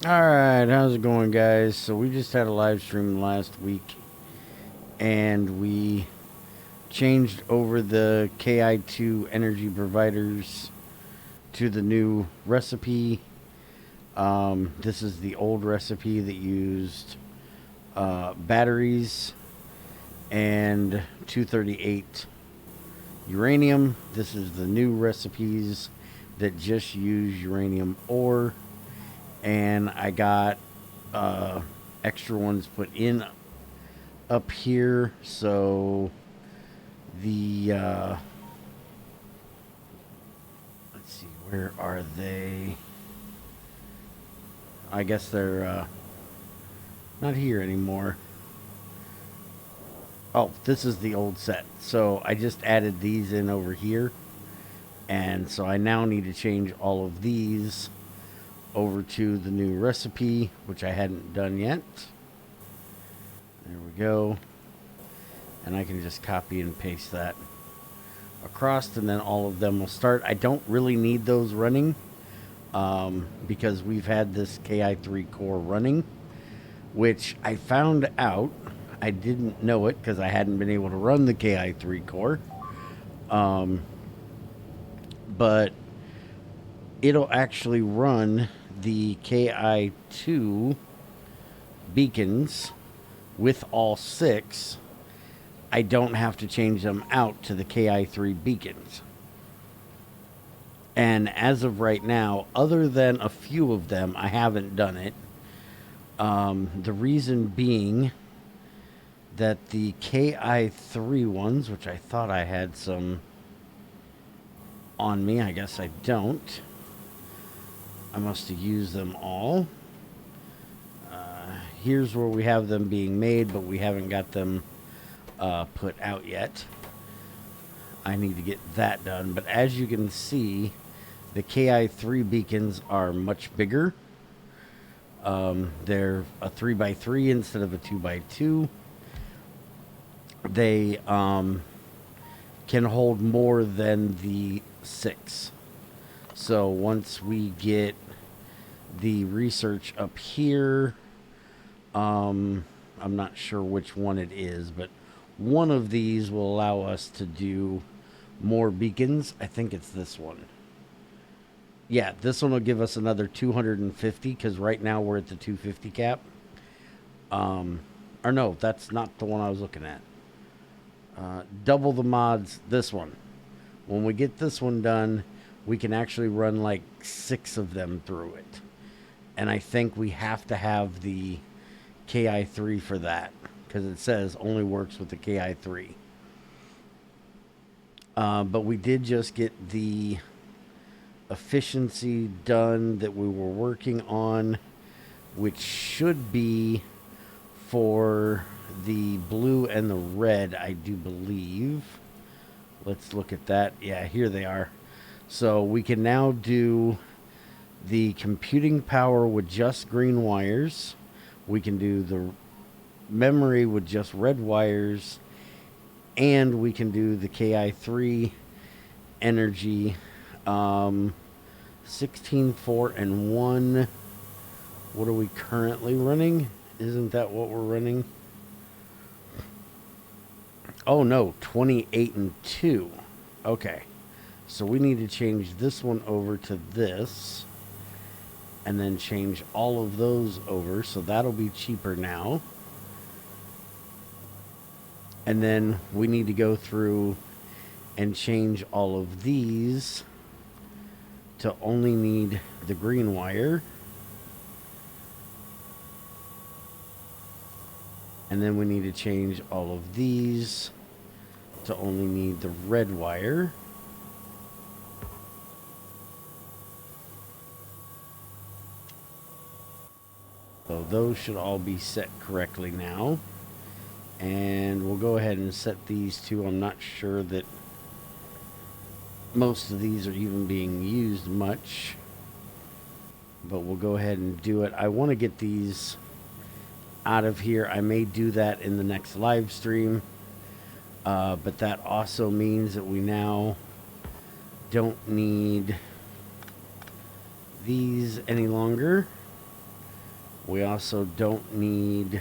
Alright, how's it going, guys? So we just had a live stream last week and we changed over the KI2 energy providers to the new recipe. This is the old recipe that used batteries and 238 uranium. This is the new recipes that just use uranium ore. And I got extra ones put in up here. So the let's see, where are they? I guess they're not here anymore. Oh, this is the old set. So I just added these in over here. And so I now need to change all of these over to the new recipe, which I hadn't done yet. There we go. And I can just copy and paste that across, and then all of them will start. I don't really need those running because we've had this KI3 core running, which I found out. I didn't know it because I hadn't been able to run the KI3 core. But it'll actually run the KI2 beacons with all 6. I don't have to change them out to the KI3 beacons. And as of right now, other than a few of them, I haven't done it. The reason being that the KI3 ones, which I thought I had some on me, I guess I don't. I must have used them all. Here's where we have them being made, but we haven't got them put out yet. I need to get that done. But as you can see, the KI3 beacons are much bigger. They're a 3x3 instead of a 2x2. They can hold more than the 6. So once we get the research up here, I'm not sure which one it is, but one of these will allow us to do more beacons. I think it's this one. Yeah, this one will give us another 250 because right now we're at the 250 cap. Or no, that's not the one I was looking at. Double the mods, this one. When we get this one done, we can actually run like 6 of them through it. And I think we have to have the KI3 for that because it says only works with the KI3. But we did just get the efficiency done that we were working on, which should be for the blue and the red, I do believe. Let's look at that. Yeah, here they are. So we can now do the computing power with just green wires. We can do the memory with just red wires. And we can do the KI3 energy 16, 4, and 1. What are we currently running? Isn't that what we're running? Oh no, 28 and 2. Okay. So we need to change this one over to this. And then change all of those over. So that'll be cheaper now. And then we need to go through and change all of these to only need the green wire. And then we need to change all of these to only need the red wire. So those should all be set correctly now. And we'll go ahead and set these two. I'm not sure that most of these are even being used much, but we'll go ahead and do it. I want to get these out of here. I may do that in the next live stream, but that also means that we now don't need these any longer. We also don't need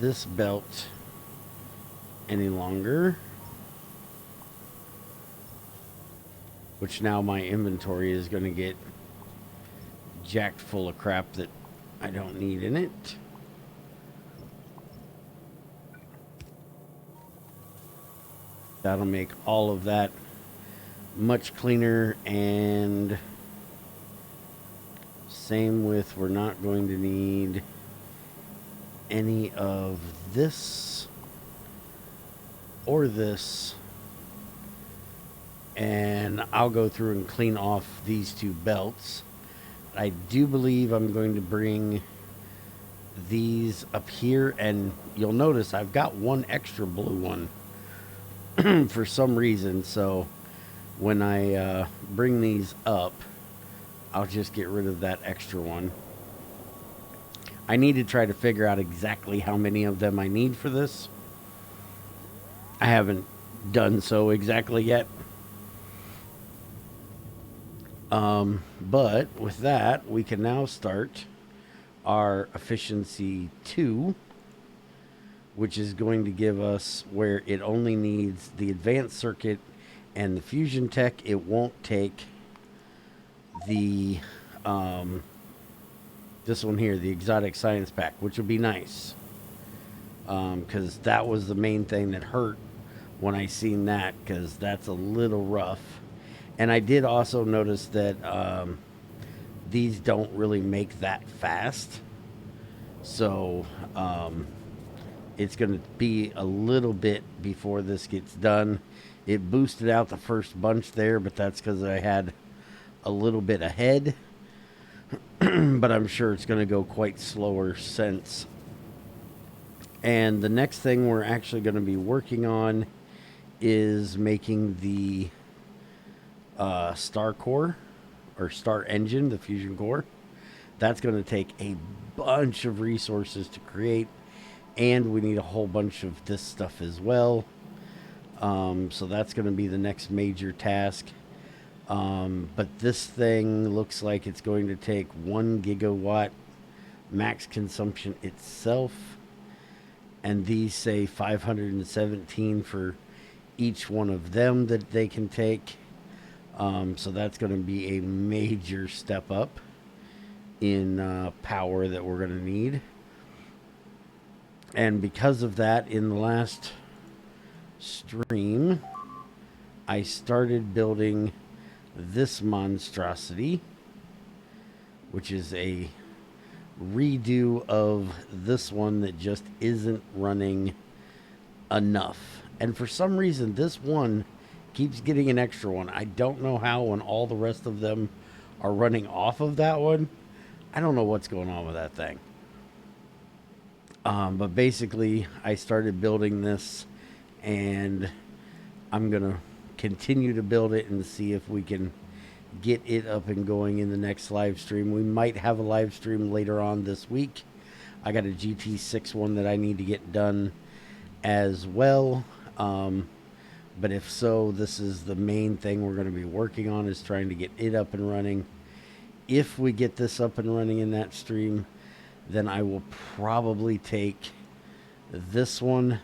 this belt any longer, which now my inventory is going to get jacked full of crap that I don't need in it. That'll make all of that much cleaner, and same with, we're not going to need any of this or this, and I'll go through and clean off these two belts. I do believe I'm going to bring these up here, and you'll notice I've got one extra blue one for some reason, so when I bring these up, I'll just get rid of that extra one. I need to try to figure out exactly how many of them I need for this. I haven't done so exactly yet. But with that, we can now start our efficiency 2, which is going to give us where it only needs the advanced circuit and the fusion tech. It won't take the this one here, the exotic science pack, which would be nice, because that was the main thing that hurt when I seen that, because that's a little rough. And I did also notice that these don't really make that fast, so it's going to be a little bit before this gets done. It boosted out the first bunch there, but that's because I had a little bit ahead. But I'm sure it's going to go quite slower since. And the next thing we're actually going to be working on is making the star core, or star engine, the fusion core. That's going to take a bunch of resources to create, and we need a whole bunch of this stuff as well. So that's going to be the next major task. But this thing looks like it's going to take 1 gigawatt max consumption itself, and these say 517 for each one of them that they can take. So that's going to be a major step up in power that we're going to need. And because of that, in the last stream, I started building this monstrosity, which is a redo of this one that just isn't running enough. And for some reason, this one keeps getting an extra one. I don't know how, when all the rest of them are running off of that one. I don't know what's going on with that thing. But basically, I started building this, and I'm going to continue to build it and see if we can get it up and going in the next live stream. We might have a live stream later on this week. I got a GT6 one that I need to get done as well. But if so, this is the main thing we're going to be working on, is trying to get it up and running. If we get this up and running in that stream, then I will probably take this one,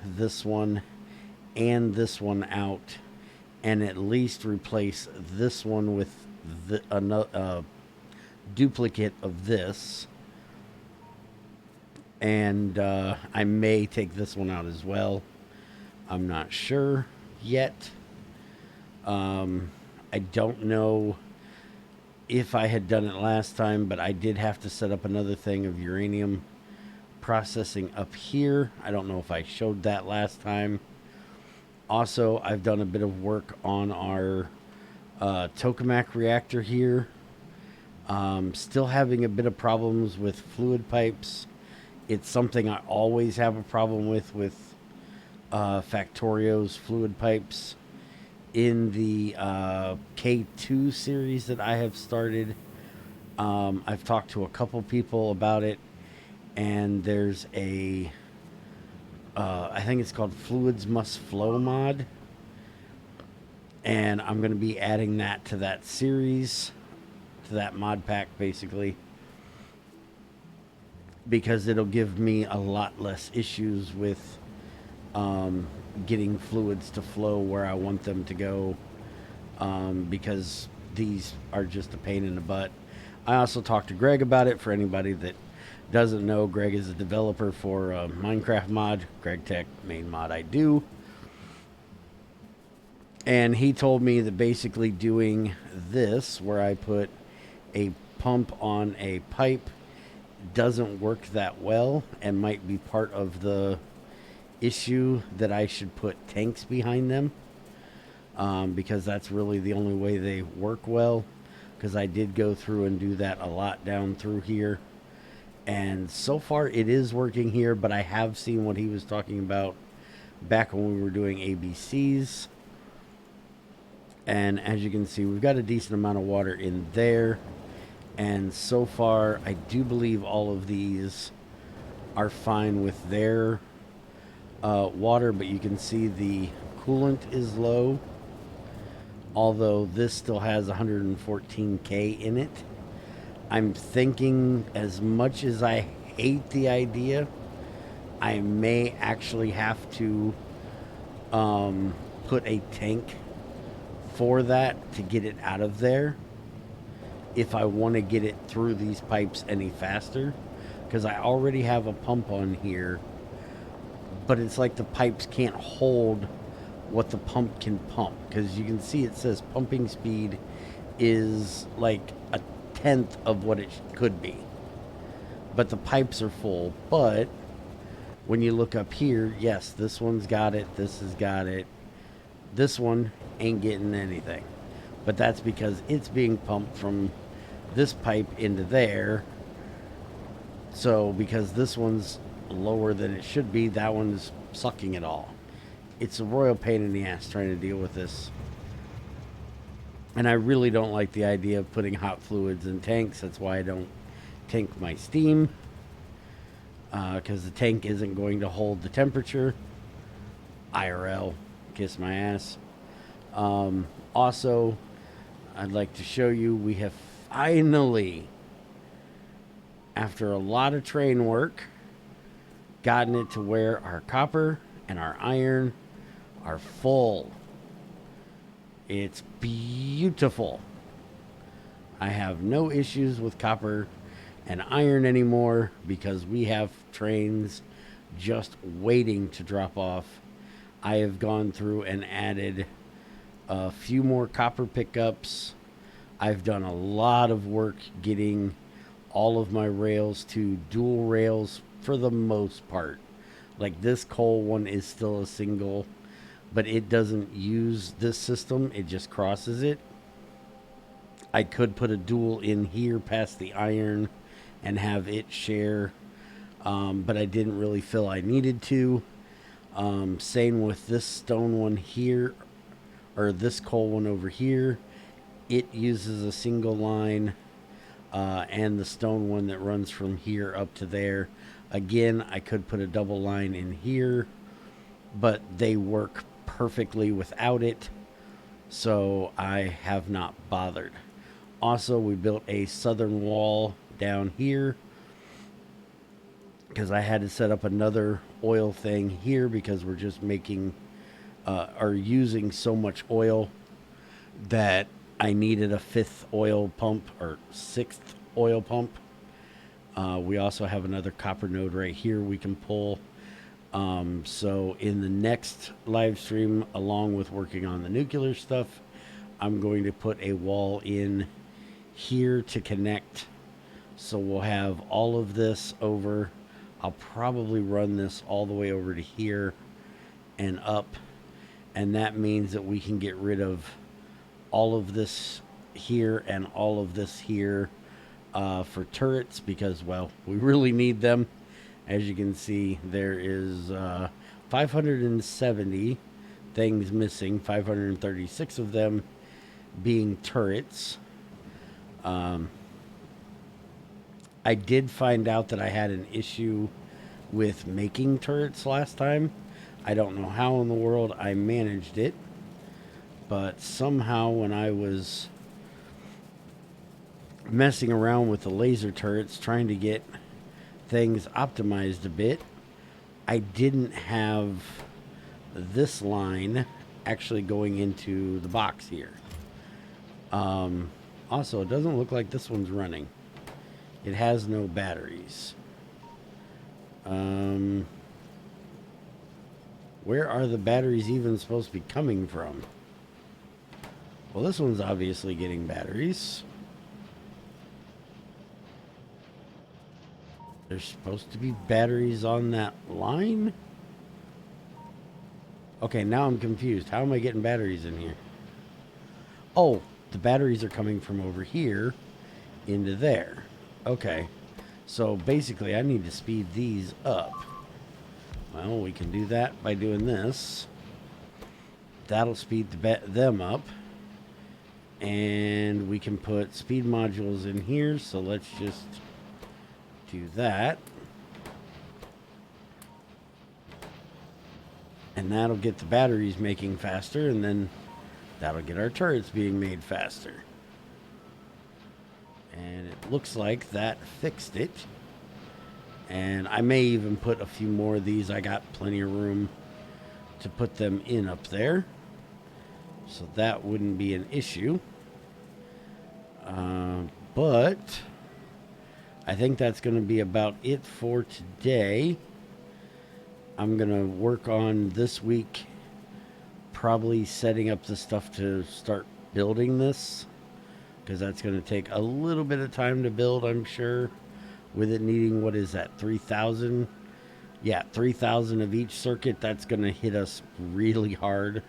and this one out, and at least replace this one with a duplicate of this. And I may take this one out as well. I'm not sure yet. I don't know if I had done it last time, but I did have to set up another thing of uranium processing up here. I don't know if I showed that last time. Also, I've done a bit of work on our tokamak reactor here. Still having a bit of problems with fluid pipes. It's something I always have a problem with Factorio's fluid pipes. In the K2 series that I have started, I've talked to a couple people about it, and there's a I think it's called Fluids Must Flow mod, and I'm going to be adding that to that series, to that mod pack basically. because it'll give me a lot less issues with getting fluids to flow where I want them to go, because these are just a pain in the butt. I also talked to Greg about it. For anybody that doesn't know, Greg is a developer for a Minecraft mod, GregTech main mod I do. And he told me that basically doing this, where I put a pump on a pipe, doesn't work that well and might be part of the issue, that I should put tanks behind them, because that's really the only way they work well. Because I did go through and do that a lot down through here. And so far it is working here, but I have seen what he was talking about back when we were doing ABCs. And as you can see, we've got a decent amount of water in there. And so far, I do believe all of these are fine with their water, but you can see the coolant is low. Although this still has 114K in it. I'm thinking, as much as I hate the idea, I may actually have to put a tank for that to get it out of there, if I want to get it through these pipes any faster. Because I already have a pump on here, but it's like the pipes can't hold what the pump can pump. Because you can see it says pumping speed is like a tenth of what it could be, but the pipes are full. But when you look up here, yes, this one's got it, this has got it, this one ain't getting anything. But that's because it's being pumped from this pipe into there. So because this one's lower than it should be, that one's sucking it all. It's a royal pain in the ass trying to deal with this. And I really don't like the idea of putting hot fluids in tanks. That's why I don't tank my steam, because the tank isn't going to hold the temperature. IRL, kiss my ass. Also, I'd like to show you, we have finally, after a lot of train work, gotten it to where our copper and our iron are full. It's beautiful. I have no issues with copper and iron anymore, because we have trains just waiting to drop off. I have gone through and added a few more copper pickups. I've done a lot of work getting all of my rails to dual rails for the most part. Like this coal one is still a single, but it doesn't use this system. It just crosses it. I could put a dual in here past the iron and have it share, but I didn't really feel I needed to. Same with this stone one here, or this coal one over here. It uses a single line, and the stone one that runs from here up to there. Again, I could put a double line in here, but they work perfectly without it, so I have not bothered. Also, we built a southern wall down here because I had to set up another oil thing here, because we're just making are using so much oil that I needed a fifth oil pump, or sixth oil pump. We also have another copper node right here we can pull. So in the next live stream, along with working on the nuclear stuff, I'm going to put a wall in here to connect. So we'll have all of this over. I'll probably run this all the way over to here and up. And that means that we can get rid of all of this here and all of this here for turrets, because, well, we really need them. As you can see, there is 570 things missing, 536 of them being turrets. I did find out that I had an issue with making turrets last time. I don't know how in the world I managed it, but somehow when I was messing around with the laser turrets, trying to get things optimized a bit, I didn't have this line actually going into the box here. Also, it doesn't look like this one's running. It has no batteries. Where are the batteries even supposed to be coming from? Well, this one's obviously getting batteries. There's supposed to be batteries on that line? Okay, now I'm confused. How am I getting batteries in here? Oh, the batteries are coming from over here into there. Okay. So basically, I need to speed these up. Well, we can do that by doing this. That'll speed them up. And we can put speed modules in here. So let's just do that. And that'll get the batteries making faster. And then that'll get our turrets being made faster. And it looks like that fixed it. And I may even put a few more of these. I got plenty of room to put them in up there. So that wouldn't be an issue. But I think that's going to be about it for today. I'm going to work on this week probably setting up the stuff to start building this, because that's going to take a little bit of time to build, I'm sure, with it needing, what is that, 3,000? Yeah, 3,000 of each circuit. That's going to hit us really hard.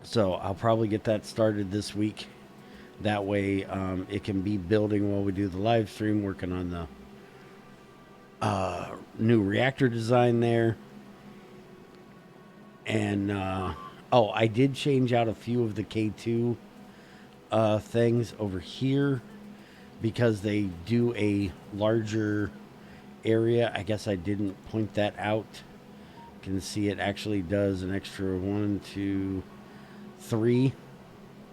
So I'll probably get that started this week. That way it can be building while we do the live stream, working on the new reactor design there. And, oh, I did change out a few of the K2 things over here because they do a larger area. I guess I didn't point that out. You can see it actually does an extra 1, 2, 3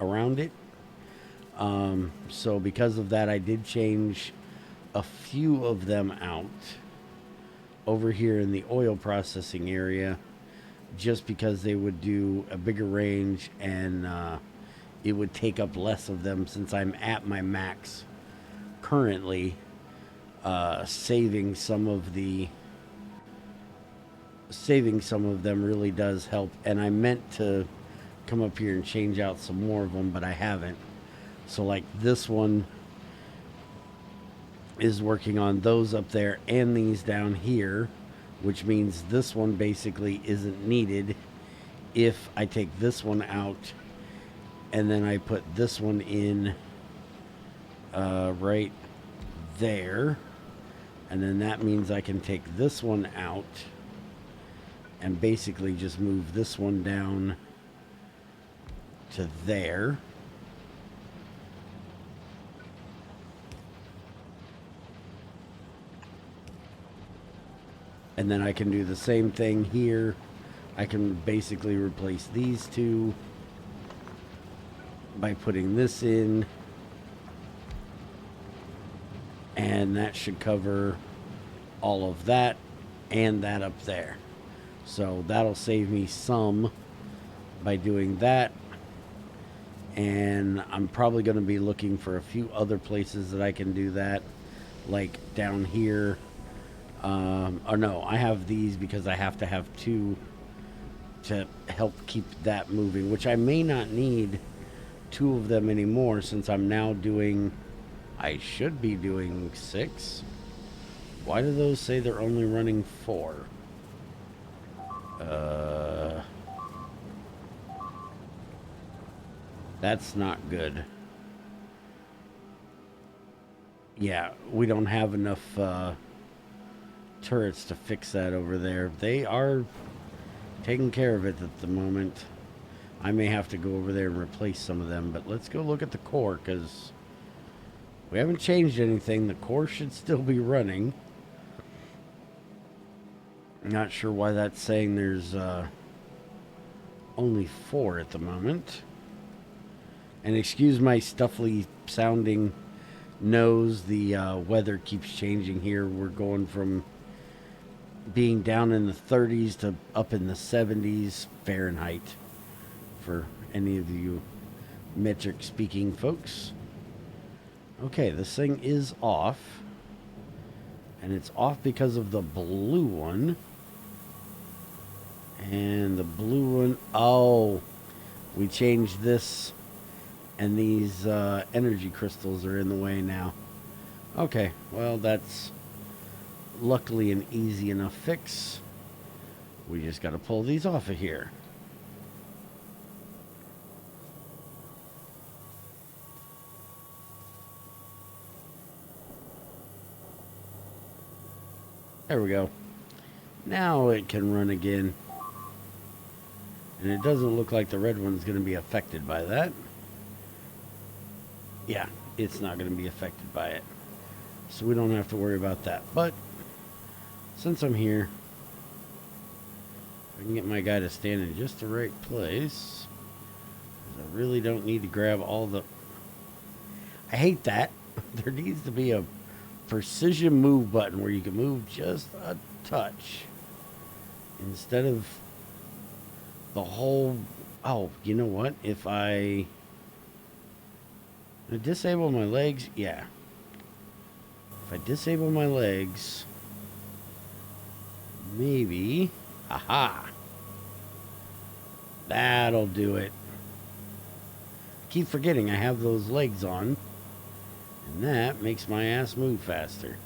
around it. So because of that, I did change a few of them out over here in the oil processing area, just because they would do a bigger range and it would take up less of them, since I'm at my max currently. Saving some of them really does help. And I meant to come up here and change out some more of them, but I haven't. So like this one is working on those up there and these down here, which means this one basically isn't needed if I take this one out and then I put this one in right there. And then that means I can take this one out and basically just move this one down to there. And then I can do the same thing here. I can basically replace these two by putting this in. And that should cover all of that and that up there. So that'll save me some by doing that. And I'm probably going to be looking for a few other places that I can do that. Like down here. Or no, I have these because I have to have two to help keep that moving, which I may not need two of them anymore, since I'm now doing, I should be doing 6. Why do those say they're only running 4? That's not good. Yeah, we don't have enough turrets to fix that over there. They are taking care of it at the moment. I may have to go over there and replace some of them, but let's go look at the core, because we haven't changed anything. The core should still be running. Not sure why that's saying there's only 4 at the moment. And excuse my stuffy sounding knows, the weather keeps changing here. We're going from being down in the 30s to up in the 70s Fahrenheit for any of you metric speaking folks. Okay, this thing is off. And it's off because of the blue one. And the blue one, oh, we changed this. And these energy crystals are in the way now. Okay, well, that's luckily an easy enough fix. We just got to pull these off of here. There we go. Now it can run again. And it doesn't look like the red one's going to be affected by that. Yeah, it's not going to be affected by it. So we don't have to worry about that. But since I'm here, I can get my guy to stand in just the right place. I really don't need to grab all the... I hate that. There needs to be a precision move button where you can move just a touch instead of the whole... Oh, you know what? If I disable my legs, yeah. If I disable my legs, maybe... Aha! That'll do it. I keep forgetting I have those legs on. And that makes my ass move faster.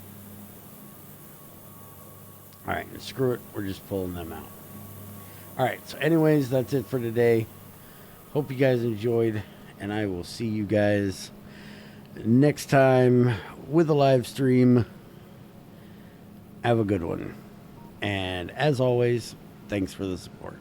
Alright, screw it. We're just pulling them out. Alright, so anyways, that's it for today. Hope you guys enjoyed. And I will see you guys next time with a live stream. Have a good one. And as always, thanks for the support.